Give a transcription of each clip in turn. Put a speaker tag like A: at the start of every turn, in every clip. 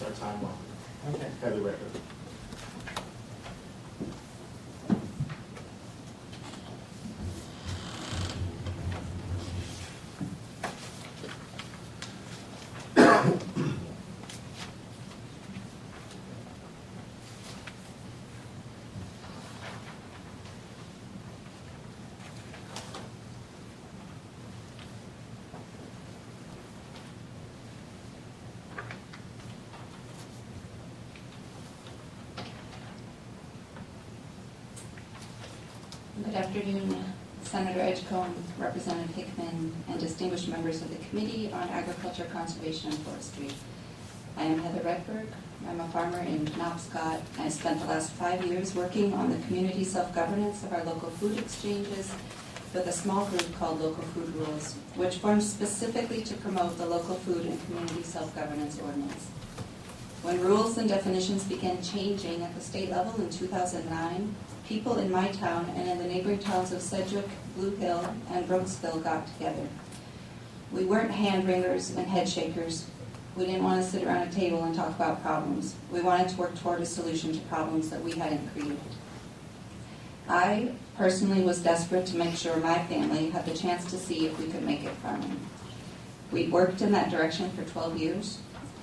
A: our time well.
B: Okay.
A: Have the record.
C: Good afternoon, Senator Edgecombe, Representative Hickman, and distinguished members of the Committee on Agriculture, Conservation, and Forestry. I am Heather Redberg. I'm a farmer in Penobscot. I spent the last 5 years working on the community self-governance of our local food exchanges with a small group called Local Food Rules, which formed specifically to promote the local food and community self-governance ordinance. When rules and definitions began changing at the state level in 2009, people in my town and in the neighboring towns of Sedgwick, Blue Hill, and Brooksville got together. We weren't hand-wringers and head-shakers. We didn't want to sit around a table and talk about problems. We wanted to work toward a solution to problems that we hadn't created. I personally was desperate to make sure my family had the chance to see if we could make it farming. We'd worked in that direction for 12 years.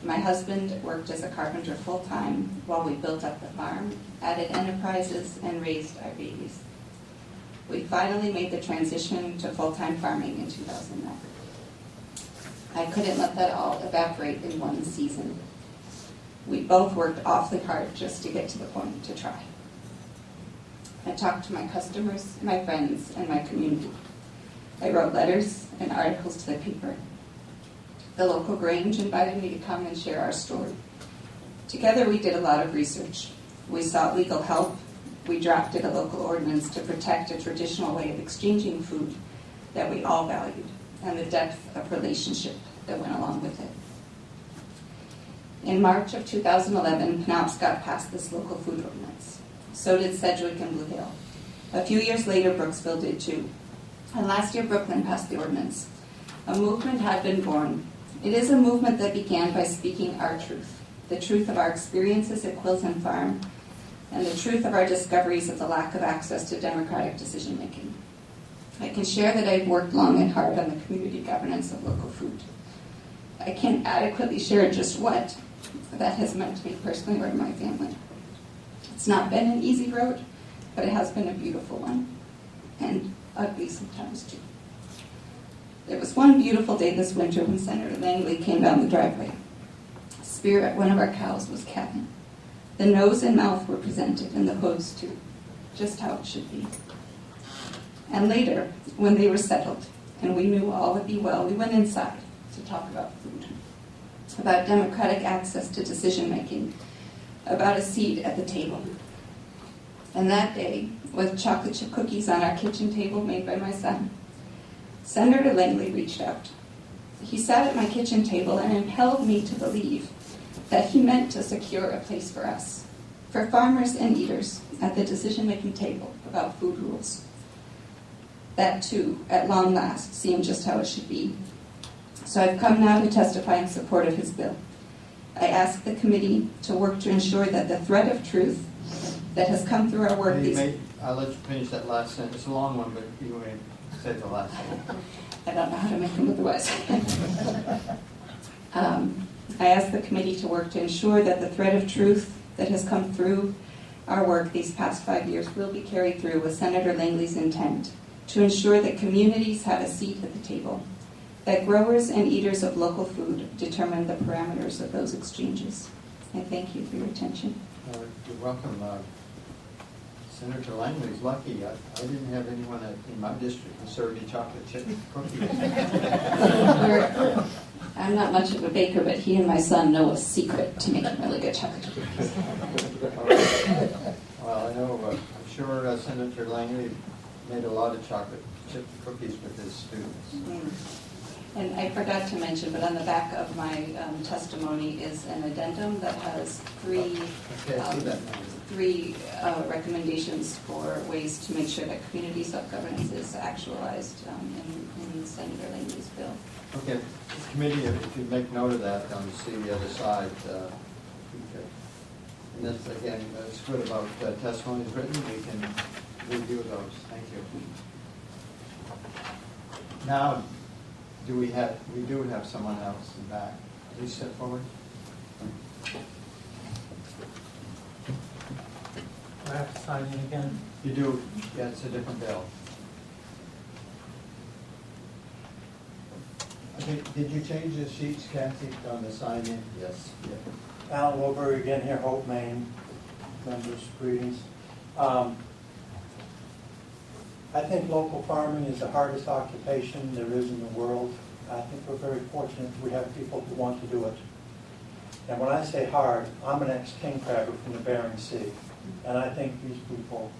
C: My husband worked as a carpenter full-time while we built up the farm, added enterprises, and raised our babies. We finally made the transition to full-time farming in 2009. I couldn't let that all evaporate in one season. We both worked awfully hard just to get to the point to try. I talked to my customers, my friends, and my community. I wrote letters and articles to the paper. The local Grange invited me to come and share our story. Together we did a lot of research. We sought legal help. We drafted a local ordinance to protect a traditional way of exchanging food that we all valued and the depth of relationship that went along with it. In March of 2011, Penobscot passed this local food ordinance. So did Sedgwick and Blue Hill. A few years later, Brooksville did too. And last year, Brooklyn passed the ordinance. A movement had been born. It is a movement that began by speaking our truth, the truth of our experiences at Wilton Farm, and the truth of our discoveries of the lack of access to democratic decision-making. I can share that I've worked long and hard on the community governance of local food. I can't adequately share just what that has meant to me personally or to my family. It's not been an easy road, but it has been a beautiful one, and ugly sometimes too. There was one beautiful day this winter when Senator Langley came down the driveway. Spirit, one of our cows, was calving. The nose and mouth were presented, and the hooves too, just how it should be. And later, when they were settled, and we knew all would be well, we went inside to talk about food, about democratic access to decision-making, about a seat at the table. And that day, with chocolate chip cookies on our kitchen table made by my son, Senator Langley reached out. He sat at my kitchen table and impelled me to believe that he meant to secure a place for us, for farmers and eaters at the decision-making table about food rules. That, too, at long last, seemed just how it should be. So I've come now to testify in support of his bill. I ask the committee to work to ensure that the thread of truth that has come through our work...
B: I'll let you finish that last sentence. It's a long one, but you may say the last one.
C: I don't know how to make them otherwise. I ask the committee to work to ensure that the thread of truth that has come through our work these past 5 years will be carried through with Senator Langley's intent to ensure that communities have a seat at the table, that growers and eaters of local food determine the parameters of those exchanges. I thank you for your attention.
B: You're welcome. Senator Langley's lucky. I didn't have anyone in my district who served me chocolate chip cookies.
C: I'm not much of a baker, but he and my son know a secret to making really good chocolate chip cookies.
B: Well, I know, I'm sure Senator Langley made a lot of chocolate chip cookies with his students.
C: And I forgot to mention, but on the back of my testimony is an addendum that has three recommendations for ways to make sure that community self-governance is actualized in Senator Langley's bill.
B: Okay, committee, if you make note of that, see the other side. Okay. And that's, again, that's good about testimonies written, we can review those, thank you. Now, we do have someone else in back. Please step forward.
A: I have to sign in again.
B: You do, yeah, it's a different bill. Okay, did you change the sheets, Kathy, on the sign-in? Yes. Yeah.
A: Alan Wilbury again here, Hope, Maine. Members, greetings. I think local farming is the hardest occupation there is in the world. I think we're very fortunate we have people who want to do it. And when I say hard, I'm an ex-king crabber from the Bering Sea. And I think these people,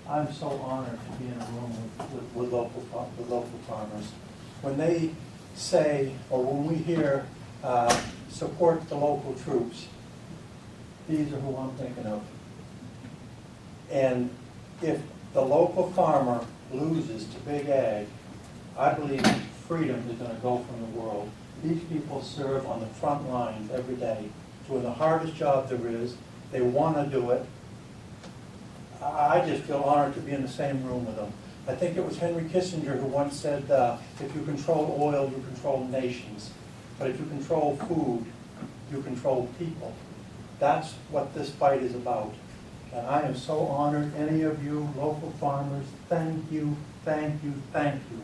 A: I'm so honored to be in a room with local farmers. When they say, or when we hear, support the local troops, these are who I'm thinking of. And if the local farmer loses to big ag, I believe freedom is going to go from the world. These people serve on the front lines every day, doing the hardest job there is. They want to do it. I just feel honored to be in the same room with them. I think it was Henry Kissinger who once said, if you control oil, you control nations. But if you control food, you control people. That's what this fight is about. And I am so honored, any of you local farmers, thank you, thank you, thank you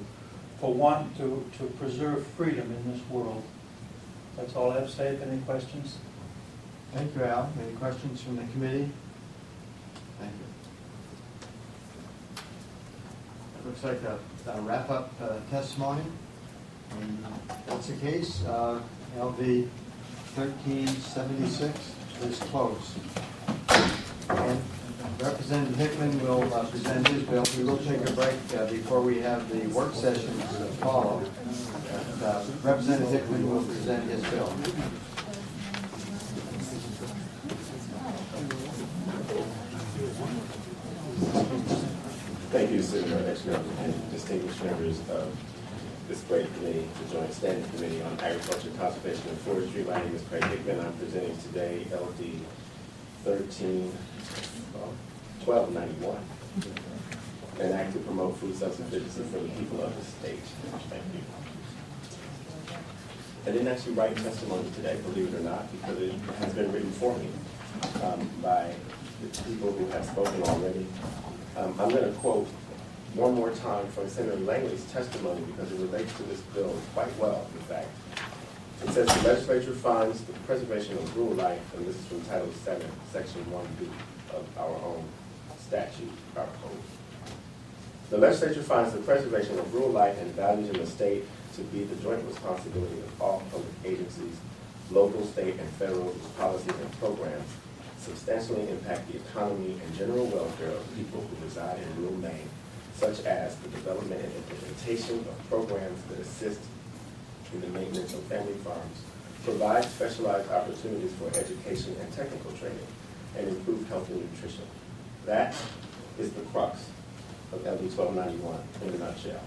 A: for wanting to preserve freedom in this world. That's all I have to say. Any questions?
B: Thank you, Al. Any questions from the committee? Thank you. It looks like a wrap-up testimony. And if that's the case, LV 1376 is closed. And Representative Hickman will present his bill. We will take a break before we have the work sessions follow. Representative Hickman will present his bill.
D: Thank you, Senator Exner, and distinguished members of this great committee, the Joint Standing Committee on Agriculture, Conservation, and Forestry. My name is Craig Hickman. I'm presenting today LD 1291, an act to promote food self-sufficiency for the people of the state. Thank you. I didn't actually write testimony today, believe it or not, because it has been written for me by the people who have spoken already. I'm going to quote one more time from Senator Langley's testimony because it relates to this bill quite well, in fact. It says the legislature finds the preservation of rural life, and this is from Title 7, Section 1B of our own statute, our code. The legislature finds the preservation of rural life and values in the state to be the joint responsibility of all public agencies, local, state, and federal, whose policies and programs substantially impact the economy and general welfare of people who reside in rural Maine, such as the development and implementation of programs that assist in the maintenance of family farms, provide specialized opportunities for education and technical training, and improve health and nutrition. That is the crux of LD 1291 in a nutshell.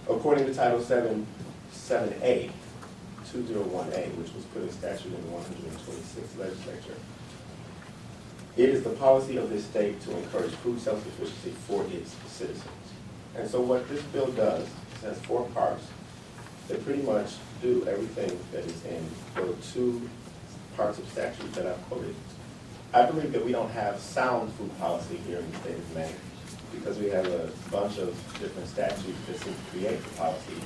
D: According to Title 7A, 201A, which was put in statute in the 126th legislature, it is the policy of this state to encourage food self-sufficiency for its citizens. And so what this bill does, it has 4 parts that pretty much do everything that is in the 2 parts of statute that I've quoted. I believe that we don't have sound food policy here in the state of Maine because we have a bunch of different statutes that seem to create the policy.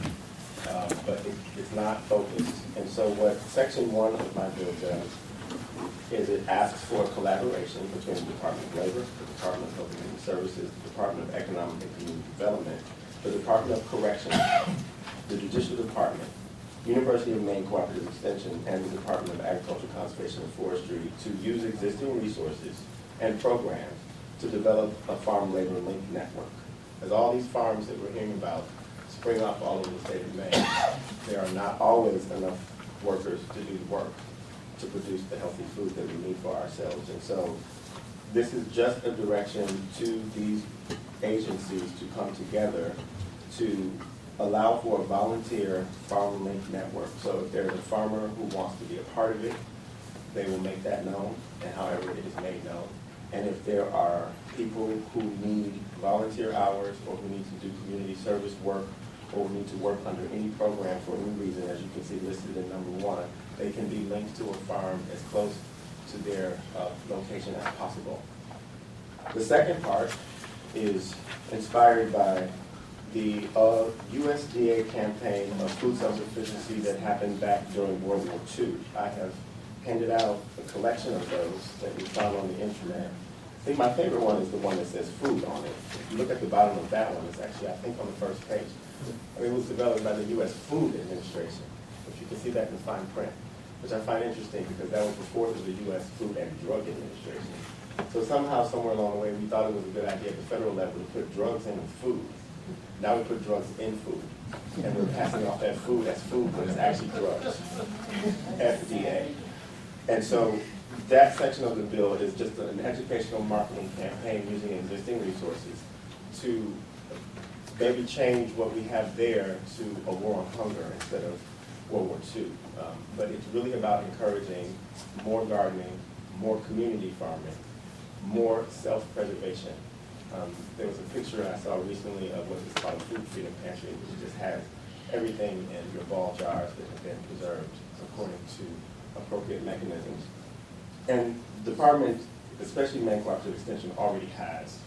D: But it's not focused. And so what Section 1 of my bill does is it asks for collaboration between the Department of Labor, the Department of Health and Human Services, the Department of Economic and Community Development, the Department of Corrections, the Judicial Department, University of Maine Cooperative Extension, and the Department of Agriculture, Conservation, and Forestry to use existing resources and programs to develop a farm labor link network. As all these farms that we're hearing about spring up all over the state of Maine, there are not always enough workers to do the work to produce the healthy food that we need for ourselves. And so this is just a direction to these agencies to come together to allow for a volunteer farm link network. So if there's a farmer who wants to be a part of it, they will make that known, and however it is made known. And if there are people who need volunteer hours, or who need to do community service work, or who need to work under any program for any reason, as you can see listed in number 1, they can be linked to a farm as close to their location as possible. The second part is inspired by the USDA campaign of food self-sufficiency that happened back during World War II. I have handed out a collection of those that we found on the internet. I think my favorite one is the one that says food on it. If you look at the bottom of that one, it's actually, I think, on the first page. It was developed by the U.S. Food Administration, if you can see that in fine print, which I find interesting because that was before it was the U.S. Food and Drug Administration. So somehow, somewhere along the way, we thought it was a good idea at the federal level to put drugs in food. Now we put drugs in food, and we're passing off that food as food, but it's actually drugs. FDA. And so that section of the bill is just an educational marketing campaign using existing resources to maybe change what we have there to a war on hunger instead of World War II. But it's really about encouraging more gardening, more community farming, more self-preservation. There was a picture I saw recently of what is called a food freedom pantry, which just has everything in your ball jars that have been preserved according to appropriate mechanisms. And the department, especially Maine Cooperative Extension, already has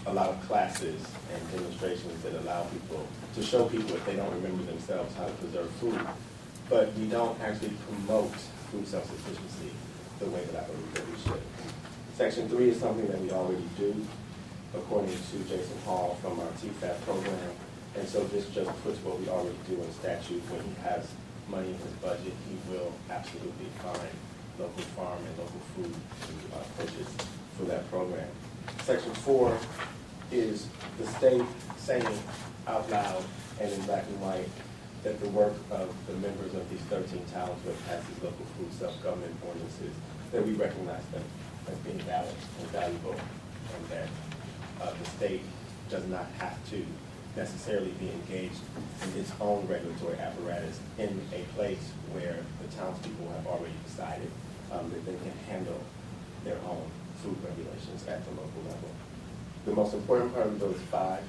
D: a lot of classes and demonstrations that allow people to show people, if they don't remember themselves, how to preserve food. But we don't actually promote food self-sufficiency the way that I believe that we should. Section 3 is something that we already do, according to Jason Hall from our TFAP program. And so this just puts what we already do in statute. When he has money in his budget, he will absolutely find local farm and local food to purchase for that program. Section 4 is the state saying out loud and in black and white that the work of the members of these 13 towns who have passed these local food self-government ordinances, that we recognize them as being valid and valuable, and that the state does not have to necessarily be engaged in its own regulatory apparatus in a place where the townspeople have already decided that they can handle their own food regulations at the local level. The most important part of the bill is 5,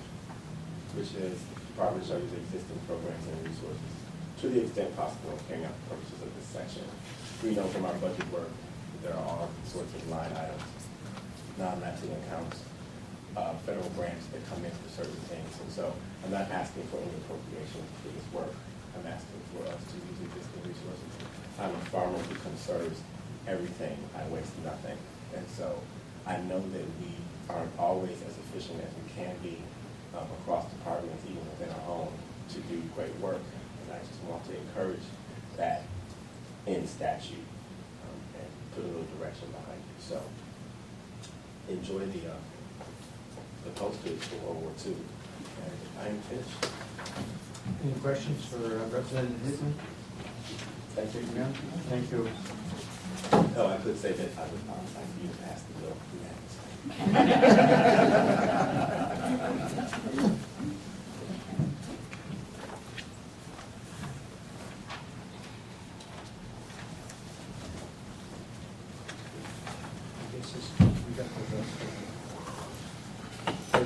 D: which is the department shall use existing programs and resources to the extent possible in carrying out the purposes of this section. We know from our budget work that there are all sorts of line items, non-matching accounts, federal grants that come in for certain things. And so I'm not asking for any appropriation for this work. I'm asking for us to use existing resources. I'm a farmer who conserves everything. I waste nothing. And so I know that we aren't always as efficient as we can be across departments, even within our own, to do great work. And I just want to encourage that in statute and put a little direction behind it. So enjoy the posters for World War II. And I'm finished.
B: Any questions for Representative Hickman?
D: Thank you.
B: Yeah, thank you.
D: Oh, I could say that I would like for you to pass the bill.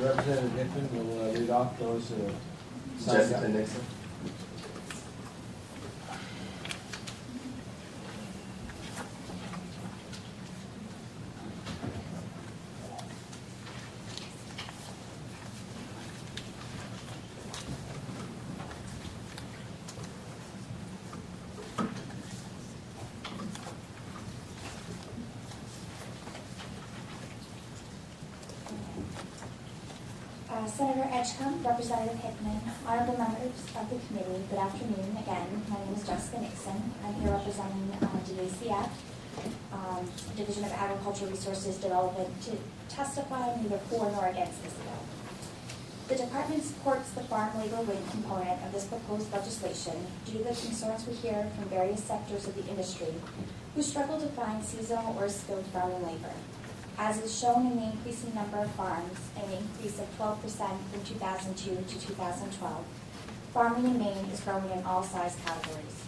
B: Representative Hickman will read off those
D: Jessica Nixon.
E: Senator Edgecombe, Representative Hickman, honorable members of the committee, good afternoon again. My name is Jessica Nixon. I'm here representing DACF, Division of Agricultural Resources Development, to testify neither for nor against this bill. The department supports the farm labor wing component of this proposed legislation due to the concerns we hear from various sectors of the industry who struggle to find seasonal or skilled farming labor. As is shown in the increasing number of farms, an increase of 12% from 2002 to 2012, farming in Maine is growing in all size categories.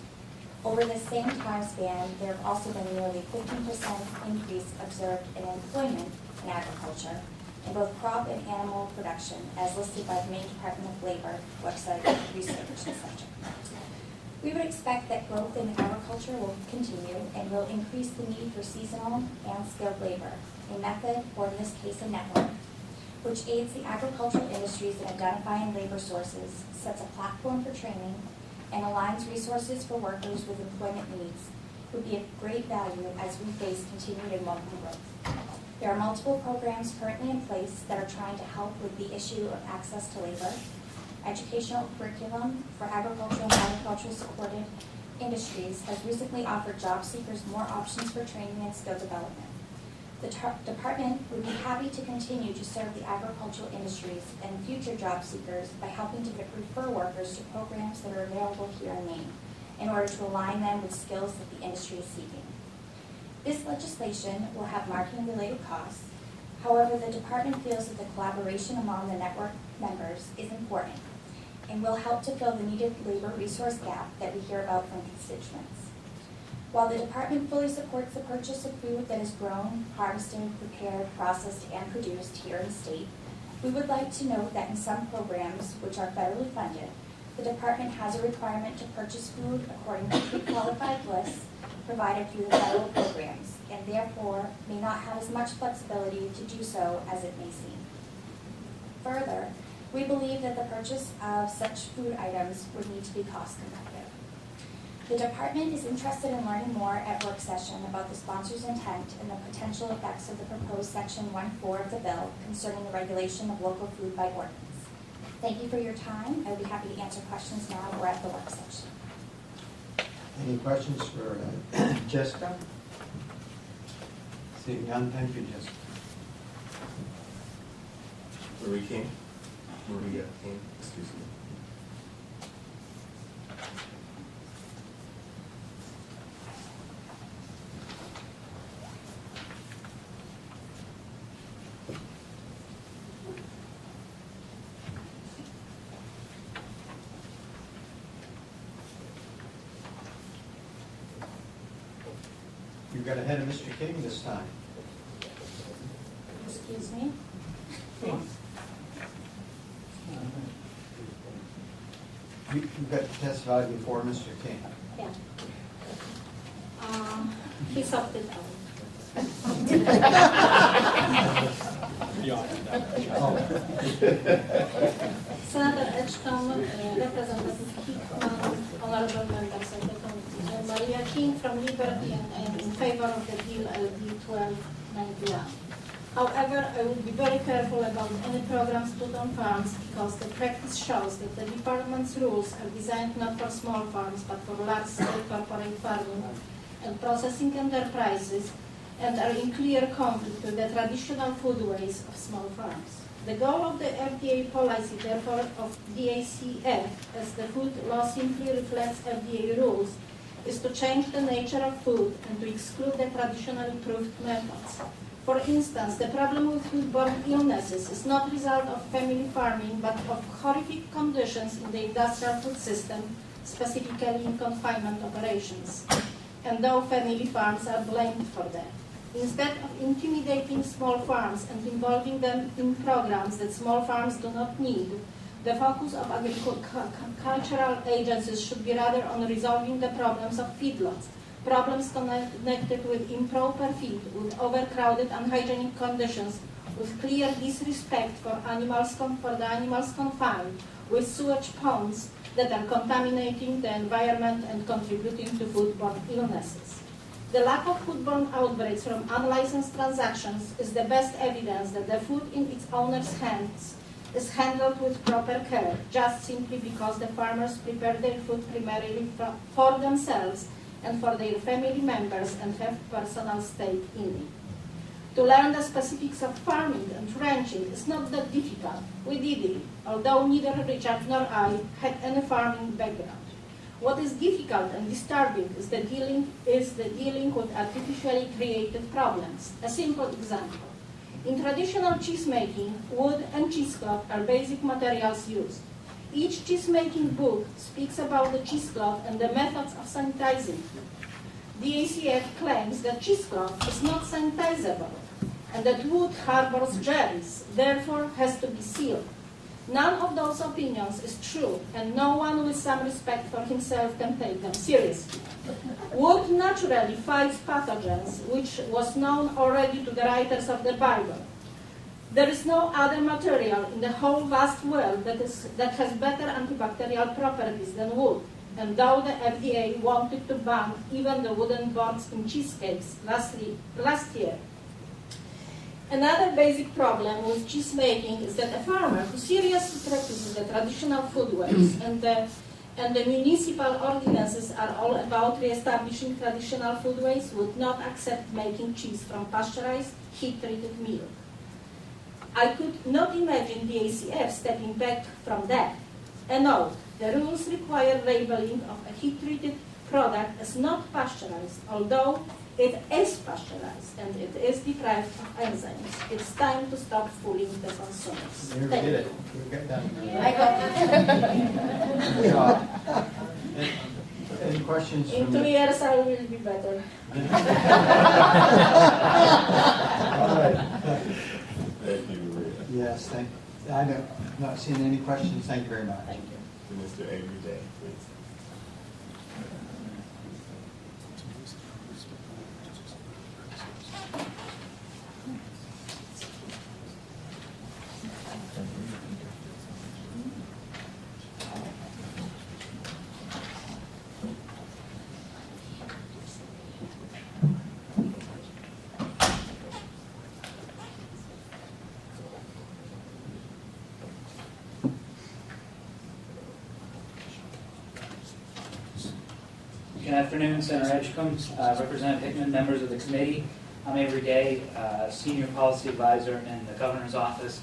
E: Over the same time span, there have also been nearly 15% increase observed in employment in agriculture in both crop and animal production, as listed by the Maine Department of Labor website Research Center. We would expect that growth in agriculture will continue and will increase the need for seasonal and skilled labor, a method, or in this case a network, which aids the agricultural industries in identifying labor sources, sets a platform for training, and aligns resources for workers with employment needs, would be of great value as we face continued and welcome growth. There are multiple programs currently in place that are trying to help with the issue of access to labor. Educational curriculum for agricultural and agricultural supported industries has recently offered job seekers more options for training and skill development. The department would be happy to continue to serve the agricultural industries and future job seekers by helping to refer workers to programs that are available here in Maine in order to align them with skills that the industry is seeking. This legislation will have marketing-related costs. However, the department feels that the collaboration among the network members is important and will help to fill the needed labor resource gap that we hear about from constituents. While the department fully supports the purchase of food that is grown, harvested, prepared, processed, and produced here in the state, we would like to note that in some programs, which are federally funded, the department has a requirement to purchase food according to pre-qualified lists provided through the federal programs, and therefore may not have as much flexibility to do so as it may seem. Further, we believe that the purchase of such food items would need to be cost competitive. The department is interested in learning more at work session about the sponsor's intent and the potential effects of the proposed Section 1.4 of the bill concerning the regulation of local food by ordinance. Thank you for your time. I would be happy to answer questions now or at the work session.
B: Any questions for Jessica? Seeing none, thank you, Jessica.
D: Maria King, excuse me.
B: You got ahead of Mr. King this time.
E: Excuse me?
B: You got to testify before Mr. King.
E: Yeah.
F: He opted out. Senator Edgecombe, Representative Hickman, honorable members of the committee. Maria King from Liberty, and I am in favor of the bill LD 1291. However, I would be very careful about any programs put on farms because the practice shows that the department's rules are designed not for small farms but for large-scale corporate farming and processing enterprises and are in clear conflict with the traditional foodways of small farms. The goal of the FDA policy, therefore, of DACF, as the food law simply reflects FDA rules, is to change the nature of food and to exclude the traditionally proved methods. For instance, the problem with foodborne illnesses is not a result of family farming, but of horrific conditions in the industrial food system, specifically in confinement operations. And though family farms are blamed for that. Instead of intimidating small farms and involving them in programs that small farms do not need, the focus of agricultural agencies should be rather on resolving the problems of feedlots, problems connected with improper feed, with overcrowded unhygienic conditions, with clear disrespect for the animals confined, with sewage ponds that are contaminating the environment and contributing to foodborne illnesses. The lack of foodborne outbreaks from unlicensed transactions is the best evidence that the food in its owner's hands is handled with proper care, just simply because the farmers prepare their food primarily for themselves and for their family members and have personal stake in it. To learn the specifics of farming and ranching is not that difficult. We did it, although neither Richard nor I had any farming background. What is difficult and disturbing is the dealing with artificially created problems. A simple example. In traditional cheese making, wood and cheesecloth are basic materials used. Each cheese-making book speaks about the cheesecloth and the methods of sanitizing. The ACF claims that cheesecloth is not sanitizable and that wood harbors germs, therefore has to be sealed. None of those opinions is true, and no one with some respect for himself can take them seriously. Wood naturally fights pathogens, which was known already to the writers of the Bible. There is no other material in the whole vast world that has better antibacterial properties than wood, and though the FDA wanted to ban even the wooden boards in cheesecakes last year, another basic problem with cheese making is that a farmer who seriously practices the traditional food ways and the municipal ordinances are all about re-establishing traditional food ways would not accept making cheese from pasteurized, heat-treated milk. I could not imagine the ACF stepping back from that. And no, the rules require labeling of a heat-treated product as not pasteurized, although it is pasteurized and it is deprived of enzymes. It's time to stop fooling the consumers.
B: You
F: Thank
B: did
F: you.
B: it. You got that.
F: I got it.
B: Good job. Any questions
F: In
B: from
F: 2
B: the...
F: years I will be better.
B: All right.
D: Thank you, Maria.
B: Yes, I don't, not seeing any questions. Thank you very much.
F: Thank you.
D: Mr. Avery Day, please.
G: Good afternoon, Senator Edgecombe, Representative Hickman, members of the committee. I'm Avery Day, Senior Policy Advisor in the Governor's Office.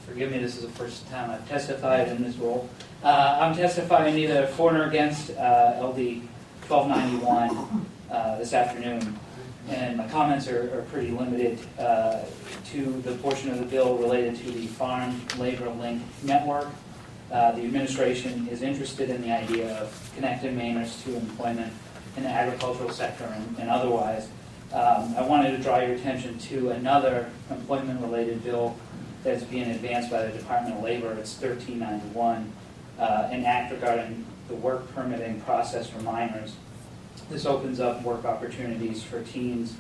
G: Forgive me, this is the first time I've testified in this role. I'm testifying neither for nor against LD 1291 this afternoon, and my comments are pretty limited to the portion of the bill related to the Farm Labor Link Network. The administration is interested in the idea of connecting Mainers to employment in the agricultural sector and otherwise. I wanted to draw your attention to another employment-related bill that's being advanced by the Department of Labor. It's 1391, an act regarding the work permitting process for minors. This opens up work opportunities for teens,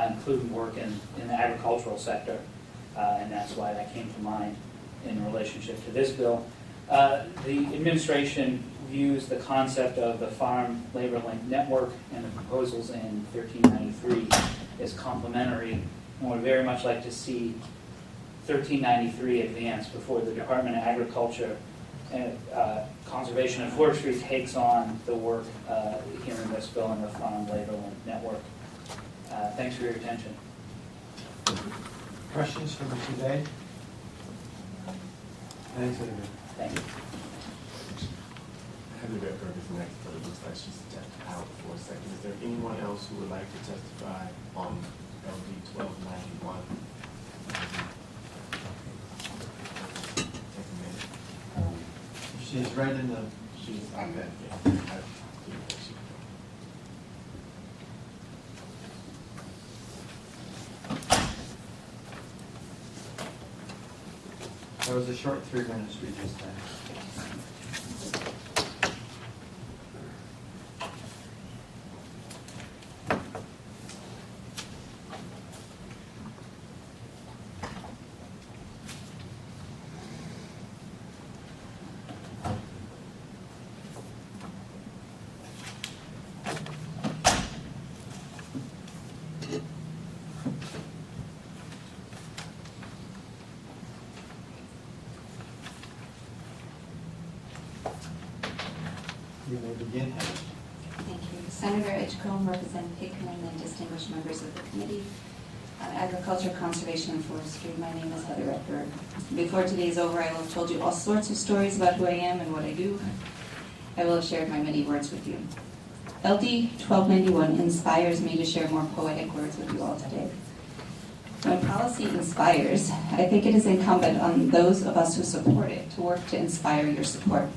G: including work in the agricultural sector, and that's why that came to mind in relationship to this bill. The administration views the concept of the Farm Labor Link Network and the proposals in 1393 as complementary, and would very much like to see 1393 advance before the Department of Agriculture and Conservation and Forestry takes on the work here in this bill in the Farm Labor Link Network. Thanks for your attention.
B: Questions for Mr. Day? Thanks, Senator.
G: Thank you.
D: Heather Redberg is next, but it looks like she's stepped out for a second. Is there anyone else who would like to testify on LD 1291? Take a minute.
B: She's right in the...
D: She's, I bet, yeah.
B: That was a short 3 minutes we just had. You may begin, Heather.
C: Thank you. Senator Edgecombe, Representative Hickman, and distinguished members of the Committee on Agriculture, Conservation, and Forestry. My name is Heather Redberg. Before today is over, I will have told you all sorts of stories about who I am and what I do. I will have shared my many words with you. LD 1291 inspires me to share more poetic words with you all today. When policy inspires, I think it is incumbent on those of us who support it to work to inspire your support.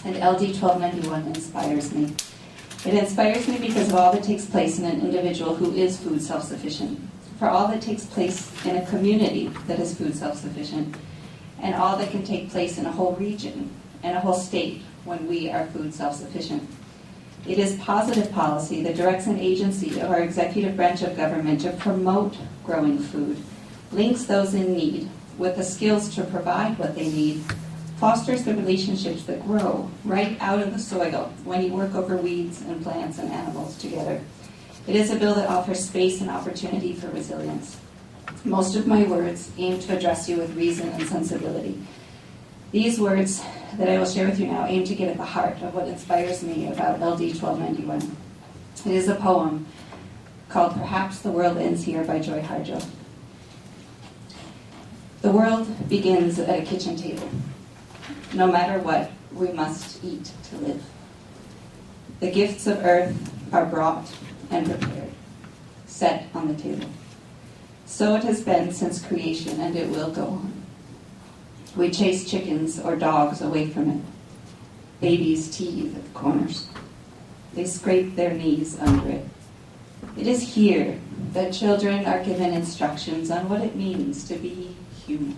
C: And LD 1291 inspires me. It inspires me because of all that takes place in an individual who is food self-sufficient, for all that takes place in a community that is food self-sufficient, and all that can take place in a whole region and a whole state when we are food self-sufficient. It is positive policy that directs an agency of our executive branch of government to promote growing food, links those in need with the skills to provide what they need, fosters the relationships that grow right out of the soil when you work over weeds and plants and animals together. It is a bill that offers space and opportunity for resilience. Most of my words aim to address you with reason and sensibility. These words that I will share with you now aim to get at the heart of what inspires me about LD 1291. It is a poem called Perhaps the World Ends Here by Joy Harjo. The world begins at a kitchen table. No matter what, we must eat to live. The gifts of earth are brought and prepared, set on the table. So it has been since creation, and it will go on. We chase chickens or dogs away from it. Babies teethe at the corners. They scrape their knees under it. It is here that children are given instructions on what it means to be human.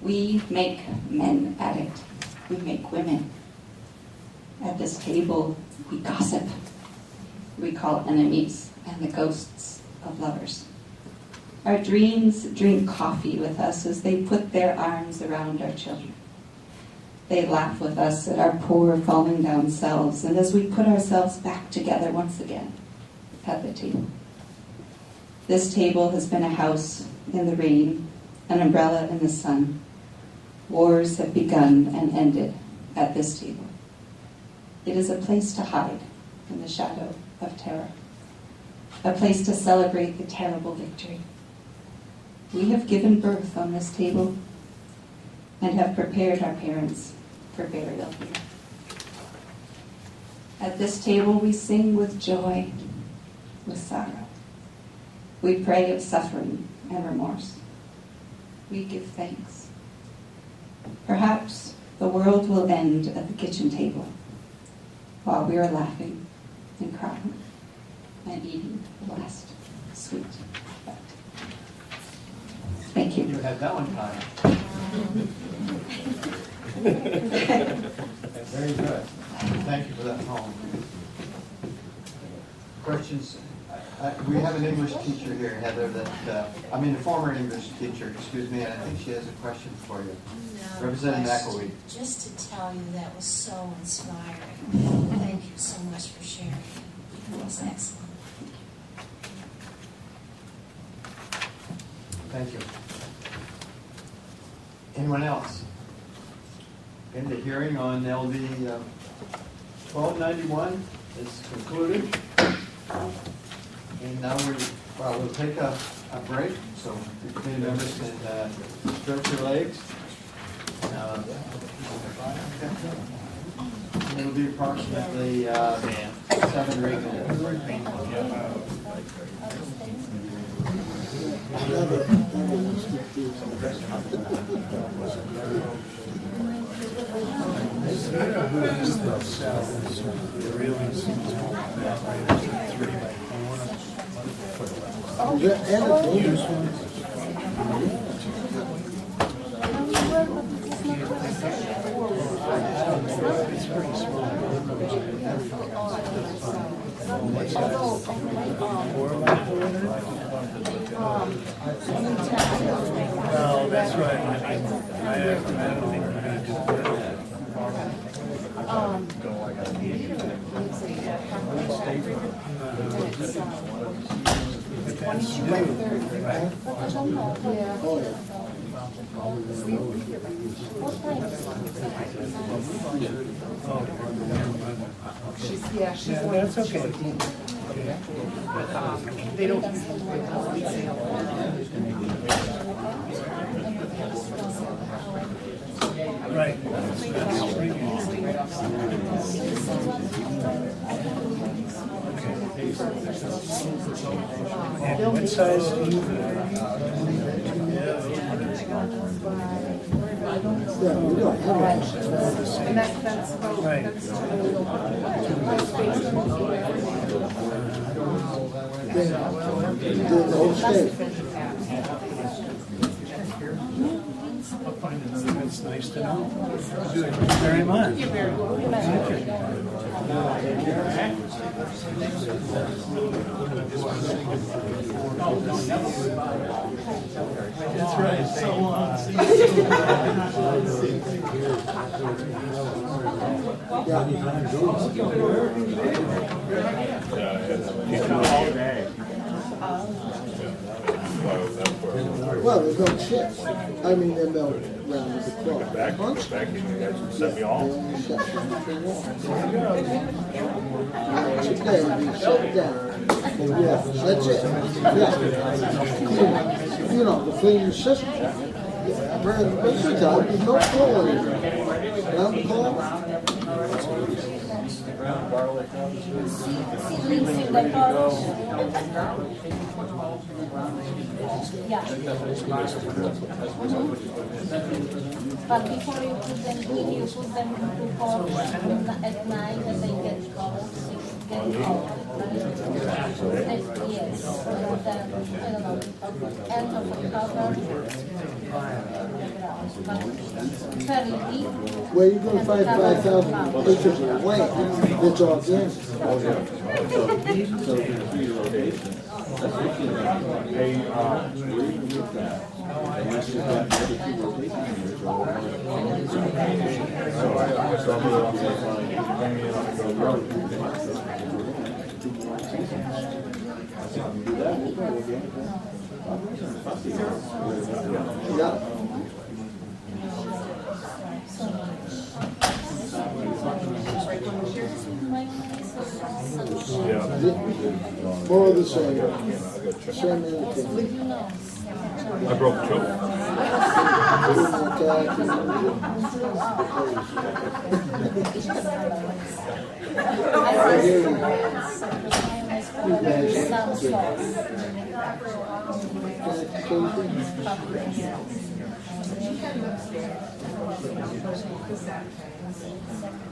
C: We make men addict. We make women. At this table, we gossip. We call enemies and the ghosts of lovers. Our dreams drink coffee with us as they put their arms around our children. They laugh with us at our poor falling down selves, and as we put ourselves back together once again at the table. This table has been a house in the rain, an umbrella in the sun. Wars have begun and ended at this table. It is a place to hide in the shadow of terror, a place to celebrate the terrible victory. We have given birth on this table and have prepared our parents for burial here. At this table we sing with joy, with sorrow. We pray of suffering and remorse. We give thanks. Perhaps the world will end at the kitchen table while we are laughing and crying and eating the last sweet bite. Thank you.
B: You had Valentine. Very good. Thank you for that poem. Questions? We have an English teacher here, Heather, a former English teacher, excuse me, and I think she has a question for you.
H: No,
B: Representative McElwee.
H: Just to tell you that was so inspiring. Thank you so much for sharing. It was excellent.
B: Thank you. Anyone else? Okay, the hearing on LD 1291 is concluded. And now we'll take a break, so the committee members can stretch your legs. It'll be approximately 7 or 8 minutes.
I: Well, that's right. I don't think we're going to do that. Yeah, that's okay. They don't. Right. Okay. And what size do you? Right.
J: The whole state.
I: That's nice to know. Thank you very much. Thank That's right. So long.
J: Well, there's no chips. I mean, they're milk round the clock.
K: Back in, you guys set me off.
J: They only shut them today, we shut down. Yeah, that's it. Yeah. You know, the cleaning system. This time, there's no flow anymore. Round the clock.
F: Yeah. But before you put them in, you put them into pot at night and they get cold, so you get cold. Yes, so then, I don't know, end of October. But very deep.
J: Where you gonna find 5,000 acres of land that's organic? Yeah. More of the same. Same anything.
K: I broke two.
J: I hear you.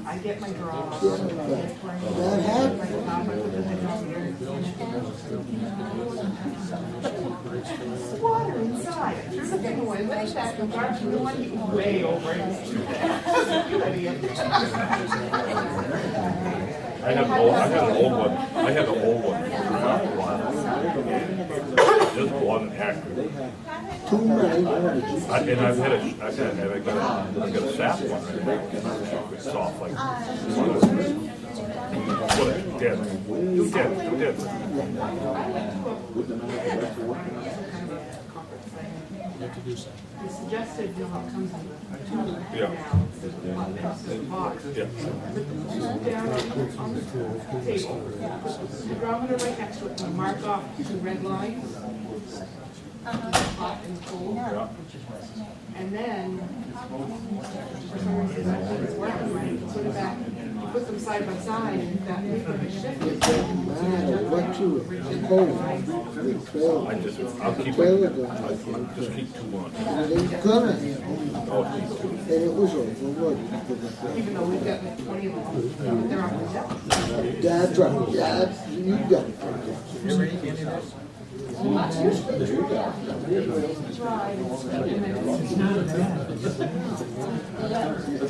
L: I get my draw.
J: That happened.
L: Water inside. Here's the thing, when I check the garbage, you don't want to get way over it.
K: I had an old one. I had an old one. Just one acre.
J: Too many.
K: And I got a sap one right there. It's soft like. Put it dead. You did.
L: You suggested, you know, how it comes in 2
K: Yeah.
L: box.
K: Yeah.
L: Put it down on the table. Put the barometer right next to it and mark off 2 red lines. Hot and cold.
K: Yeah.
L: And then, for some reason, it's working right, you put it back, you put them side by side, and that paper is shifted.
J: It doesn't matter what you hold.
K: I'll keep it. I'll just keep 2 on.
J: It ain't gonna happen. And it was overlooked.
L: Even though we've got like 20 of them, they're on the shelf.
J: That's right. That's, you got it.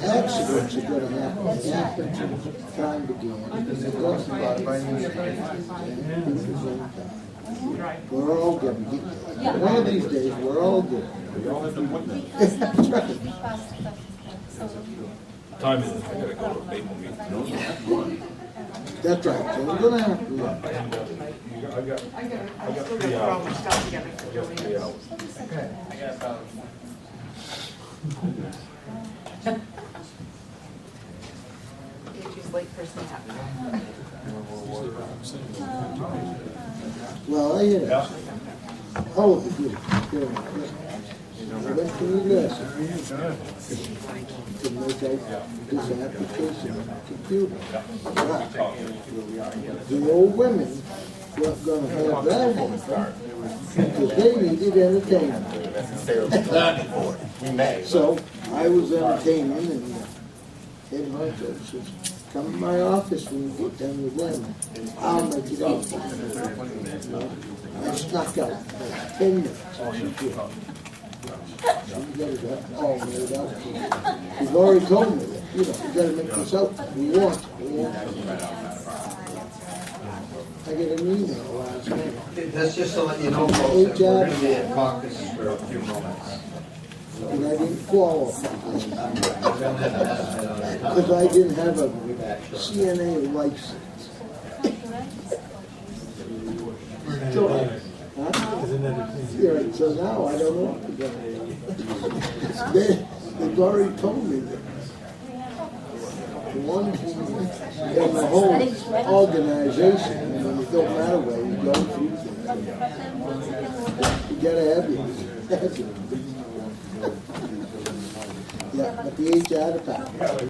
J: Accidents are gonna happen time began. We're all gonna get there. One of these days, we're all good. That's right.
K: Time is, I gotta go to a Maple meeting.
J: That's right, so we're gonna have to.
K: I got
L: I still got all my stuff together for Joanne.
K: 3 hours.
L: She's late for snap.
J: Well, I had a hell of a good. I went to university to make out this application on the computer. But the old women weren't gonna have that happen because they needed entertainment.
D: We may.
J: So I was entertaining and head honcho says, come to my office when you get done with them. I'll make it easy. I snuck out like 10 minutes. You got it all made up. You've already told me that, you gotta make this out. We want it. I get an email last night.
B: That's just to let you know, folks, that we're gonna be at caucus for a few moments.
J: And I didn't qualify. Because I didn't have a CNA license. Huh? Yeah, so now I don't know what to do. They've already told me that. The one in the whole organization, and it don't matter where you go through things. You gotta have it. Yeah, but the HR department.